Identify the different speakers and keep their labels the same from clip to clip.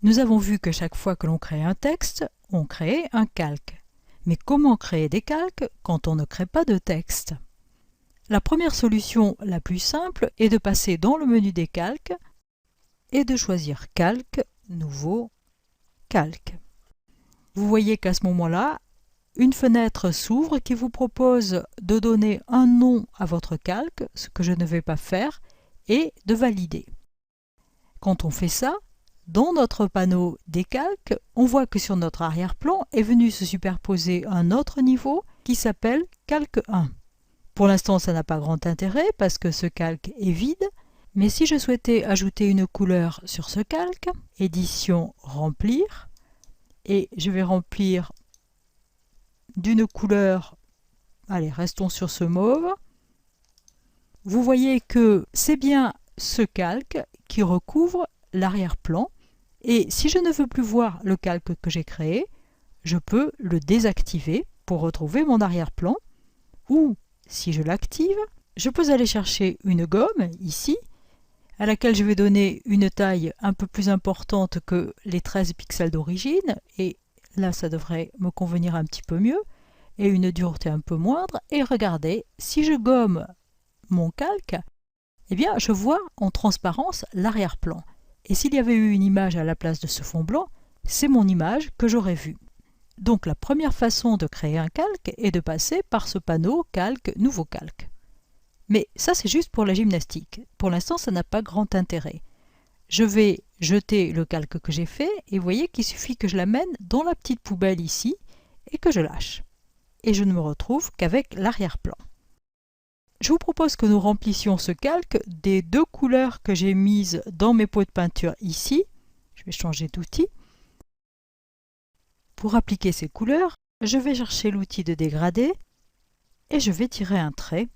Speaker 1: Nous avons vu que chaque fois que l'on crée un texte, on crée un calque. Mais comment créer des calques quand on ne crée pas de texte? La première solution la plus simple est de passer dans le menu des calques et de choisir Calque, Nouveau, Calque. Vous voyez qu'à ce moment-là, une fenêtre s'ouvre qui vous propose de donner un nom à votre calque, ce que je ne vais pas faire, et de valider. Quand on fait ça, dans notre panneau des calques, on voit que sur notre arrière-plan est venu se superposer un autre niveau qui s'appelle Calque 1. Pour l'instant, ça n'a pas grand intérêt parce que ce calque est vide, mais si je souhaitais ajouter une couleur sur ce calque, Édition, Remplir, et je vais remplir d'une couleur, allez, restons sur ce mauve. Vous voyez que c'est bien ce calque qui recouvre l'arrière-plan, et si je ne veux plus voir le calque que j'ai créé, je peux le désactiver pour retrouver mon arrière-plan, ou si je l'active, je peux aller chercher une gomme, ici, à laquelle je vais donner une taille un peu plus importante que les 13 pixels d'origine, et là ça devrait me convenir un petit peu mieux, et une dureté un peu moindre, et regardez, si je gomme mon calque, eh bien je vois en transparence l'arrière-plan. Et s'il y avait eu une image à la place de ce fond blanc, c'est mon image que j'aurais vue. Donc la première façon de créer un calque est de passer par ce panneau Calque, Nouveau calque. Mais ça c'est juste pour la gymnastique. Pour l'instant ça n'a pas grand intérêt. Je vais jeter le calque que j'ai fait et vous voyez qu'il suffit que je l'amène dans la petite poubelle ici et que je lâche. Et je ne me retrouve qu'avec l'arrière-plan. Je vous propose que nous remplissions ce calque des deux couleurs que j'ai mises dans mes pots de peinture ici. Je vais changer d'outil. Pour appliquer ces couleurs, je vais chercher l'outil de dégradé et je vais tirer un trait.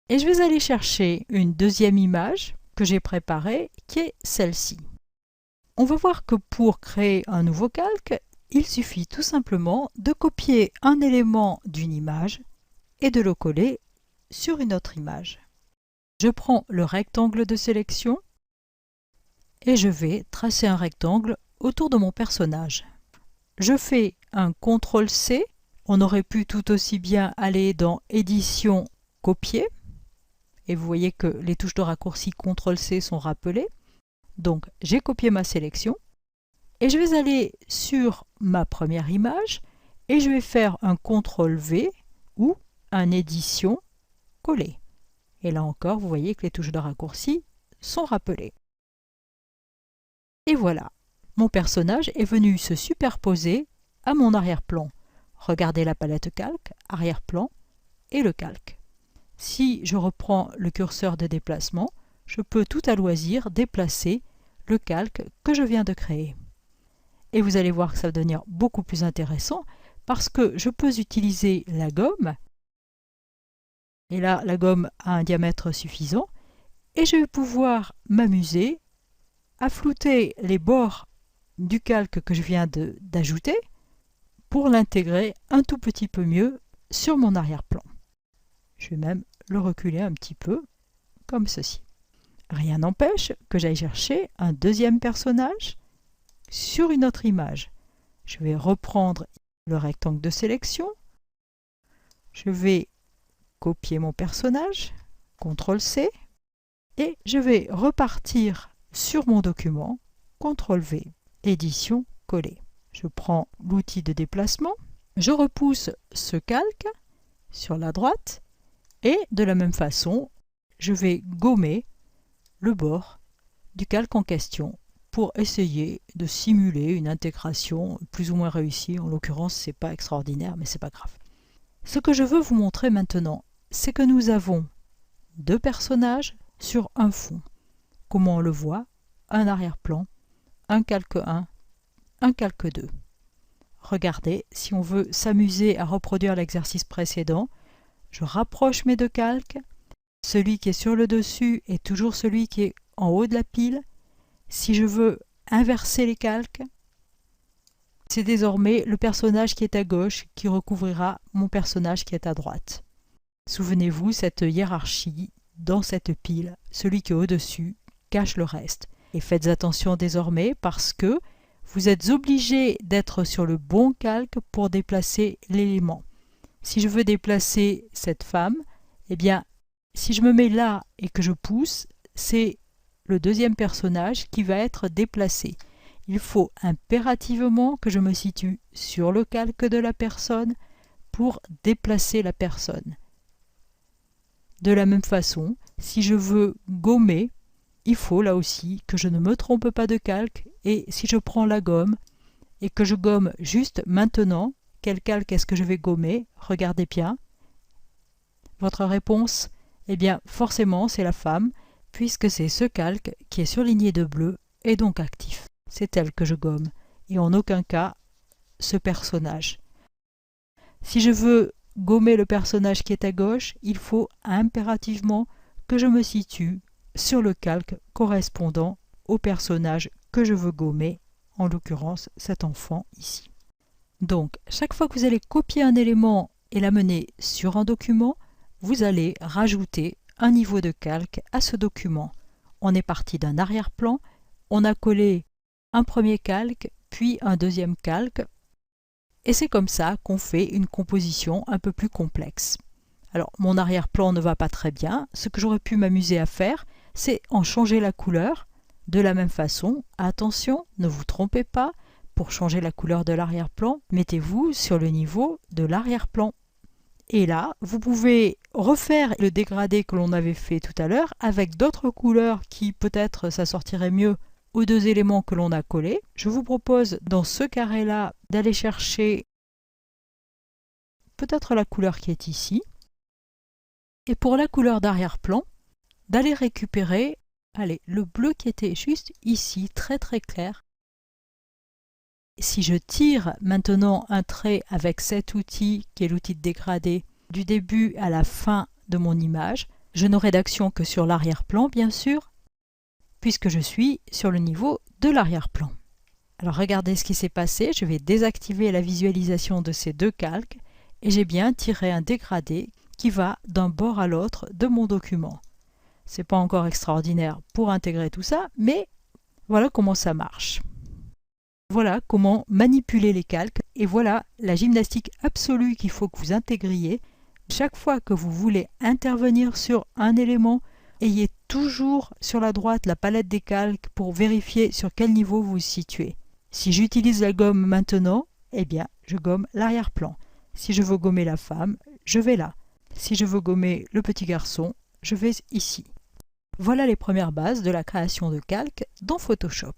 Speaker 1: Et je vais aller chercher une deuxième image que j'ai préparée qui est celle-ci. On va voir que pour créer un nouveau calque, il suffit tout simplement de copier un élément d'une image et de le coller sur une autre image. Je prends le rectangle de sélection et je vais tracer un rectangle autour de mon personnage. Je fais un CTRL-C, on aurait pu tout aussi bien aller dans Édition, Copier, et vous voyez que les touches de raccourci CTRL-C sont rappelées. Donc j'ai copié ma sélection, et je vais aller sur ma première image, et je vais faire un CTRL-V ou un Édition, Coller. Et là encore, vous voyez que les touches de raccourci sont rappelées. Et voilà, mon personnage est venu se superposer à mon arrière-plan. Regardez la palette calque, arrière-plan et le calque. Si je reprends le curseur de déplacement, je peux tout à loisir déplacer le calque que je viens de créer. Et vous allez voir que ça va devenir beaucoup plus intéressant parce que je peux utiliser la gomme. Et là, la gomme a un diamètre suffisant. Et je vais pouvoir m'amuser à flouter les bords du calque que je viens d'ajouter pour l'intégrer un tout petit peu mieux sur mon arrière-plan. Je vais même le reculer un petit peu, comme ceci. Rien n'empêche que j'aille chercher un deuxième personnage sur une autre image. Je vais reprendre le rectangle de sélection. Je vais copier mon personnage, CTRL-C, et je vais repartir sur mon document, CTRL-V, Édition, Coller. Je prends l'outil de déplacement, je repousse ce calque sur la droite, et de la même façon, je vais gommer le bord du calque en question pour essayer de simuler une intégration plus ou moins réussie. En l'occurrence, ce n'est pas extraordinaire, mais ce n'est pas grave. Ce que je veux vous montrer maintenant, c'est que nous avons deux personnages sur un fond. Comment on le voit? Un arrière-plan, un calque 1, un calque 2. Regardez, si on veut s'amuser à reproduire l'exercice précédent, je rapproche mes deux calques. Celui qui est sur le dessus est toujours celui qui est en haut de la pile. Si je veux inverser les calques, c'est désormais le personnage qui est à gauche qui recouvrira mon personnage qui est à droite. Souvenez-vous, cette hiérarchie, dans cette pile, celui qui est au-dessus cache le reste. Et faites attention désormais parce que vous êtes obligé d'être sur le bon calque pour déplacer l'élément. Si je veux déplacer cette femme, eh bien, si je me mets là et que je pousse, c'est le deuxième personnage qui va être déplacé. Il faut impérativement que je me situe sur le calque de la personne pour déplacer la personne. De la même façon, si je veux gommer, il faut là aussi que je ne me trompe pas de calque et si je prends la gomme et que je gomme juste maintenant, quel calque est-ce que je vais gommer? Regardez bien. Votre réponse? Eh bien forcément c'est la femme puisque c'est ce calque qui est surligné de bleu et donc actif. C'est elle que je gomme et en aucun cas ce personnage. Si je veux gommer le personnage qui est à gauche, il faut impérativement que je me situe sur le calque correspondant au personnage que je veux gommer, en l'occurrence cet enfant ici. Donc, chaque fois que vous allez copier un élément et l'amener sur un document, vous allez rajouter un niveau de calque à ce document. On est parti d'un arrière-plan, on a collé un premier calque, puis un deuxième calque, et c'est comme ça qu'on fait une composition un peu plus complexe. Alors, mon arrière-plan ne va pas très bien. Ce que j'aurais pu m'amuser à faire, c'est en changer la couleur. De la même façon, attention, ne vous trompez pas, pour changer la couleur de l'arrière-plan, mettez-vous sur le niveau de l'arrière-plan. Et là, vous pouvez refaire le dégradé que l'on avait fait tout à l'heure avec d'autres couleurs qui peut-être ça sortirait mieux aux deux éléments que l'on a collés. Je vous propose dans ce carré-là d'aller chercher peut-être la couleur qui est ici. Et pour la couleur d'arrière-plan, d'aller récupérer le bleu qui était juste ici, très très clair. Si je tire maintenant un trait avec cet outil, qui est l'outil de dégradé, du début à la fin de mon image, je n'aurai d'action que sur l'arrière-plan, bien sûr, puisque je suis sur le niveau de l'arrière-plan. Alors regardez ce qui s'est passé, je vais désactiver la visualisation de ces deux calques, et j'ai bien tiré un dégradé qui va d'un bord à l'autre de mon document. C'est pas encore extraordinaire pour intégrer tout ça, mais voilà comment ça marche. Voilà comment manipuler les calques et voilà la gymnastique absolue qu'il faut que vous intégriez. Chaque fois que vous voulez intervenir sur un élément, ayez toujours sur la droite la palette des calques pour vérifier sur quel niveau vous vous situez. Si j'utilise la gomme maintenant, eh bien je gomme l'arrière-plan. Si je veux gommer la femme, je vais là. Si je veux gommer le petit garçon, je vais ici. Voilà les premières bases de la création de calques dans Photoshop.